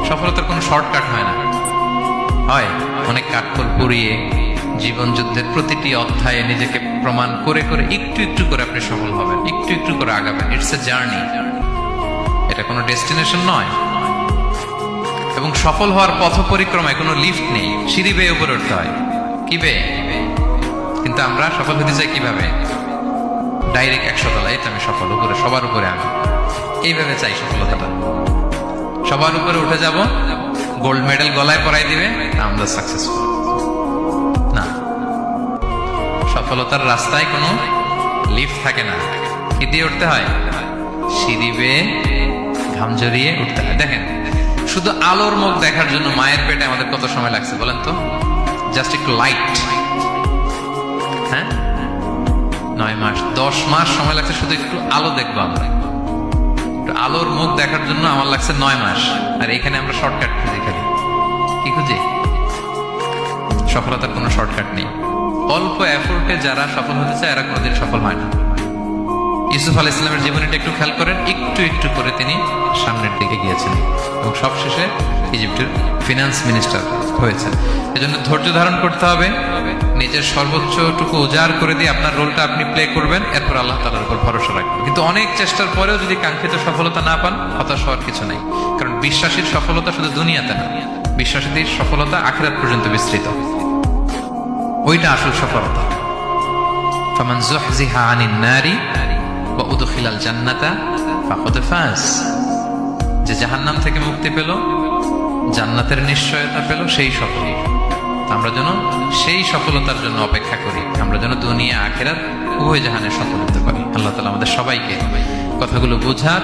সফলতার কোনো শর্টকাট হয় না, হয় অনেক কাঠখড় পুড়িয়ে জীবন যুদ্ধের প্রতিটি অধ্যায়ে নিজেকে প্রমাণ করে করে একটু একটু করে আপনি সফল হবেন, একটু একটু করে আগাবেন। ইটস এ জার্নি, এটা কোনো ডেস্টিনেশন নয়। এবং সফল হওয়ার পথ পরিক্রমায় কোনো লিফট নেই, সিঁড়ি বেয়ে উপরে উঠতে হয়। কি বেয়ে? কিন্তু আমরা সফল হতে চাই কিভাবে? ডাইরেক্ট 100 তলা, এই তো আমি সফল, উপরে সবার উপরে আমি, এইভাবে চাই সফলতাটা। সবার উপরে উঠে যাব, গোল্ড মেডেল গলায় পরাই দিবে, আমরা সাকসেসফুল না। সফলতার রাস্তায় কোনো লিফট থাকে না। কি দিয়ে উঠতে হয়? সিঁড়ি বেয়ে ঘাম জড়িয়ে উঠতে হয়। দেখেন, শুধু আলোর মুখ দেখার জন্য মায়ের পেটে আমাদের কত সময় লাগছে বলেন তো? জাস্ট একটু লাইট, হ্যাঁ, 9 মাস 10 মাস সময় লাগছে শুধু একটু আলো দেখবো আমরা। একটু আলোর মুখ দেখার জন্য আমার লাগছে 9 মাস। আর এখানে আমরা শর্টকাট খুঁজি, খালি কি খুঁজি? সফলতার কোনো শর্টকাট নেই। অল্প এফোর্টে যারা সফল হতে চায় এরা কোনোদিন সফল হয় না। ইউসুফ আলাইহিস সালামের জীবনীটা একটু খেয়াল করেন, একটু একটু করে তিনি সামনের দিকে গিয়েছেন এবং সবশেষে ইজিপ্টের ফিনান্স মিনিস্টার হয়েছেন। এজন্য ধৈর্য ধারণ করতে হবে, নিজের সর্বোচ্চটুকু উজাড় করে দিয়ে আপনার রোলটা আপনি প্লে করবেন, এরপর আল্লাহ তাআলার উপর ভরসা রাখবেন। কিন্তু অনেক চেষ্টার পরেও যদি কাঙ্ক্ষিত সফলতা না পান, হতাশ হওয়ার কিছু নাই। কারণ বিশ্বাসীর সফলতা শুধু দুনিয়াতে না, বিশ্বাসীদের সফলতা আখিরাত পর্যন্ত বিস্তৃত। ওইটা আসল সফলতা। ফামান যুহজিহা আনিন নারি ওয়া উদখিলাল জান্নাতা ফাকাদ ফাজ। যে জাহান্নাম থেকে মুক্তি পেল, জান্নাতের নিশ্চয়তা পেল, সেই সফল। আমরা যেন সেই সফলতার জন্য অপেক্ষা করি, আমরা যেন দুনিয়া আখিরাত উভয় জাহানে সফল হতে পারি। আল্লাহ তাআলা আমাদের সবাইকে কথাগুলো বোঝার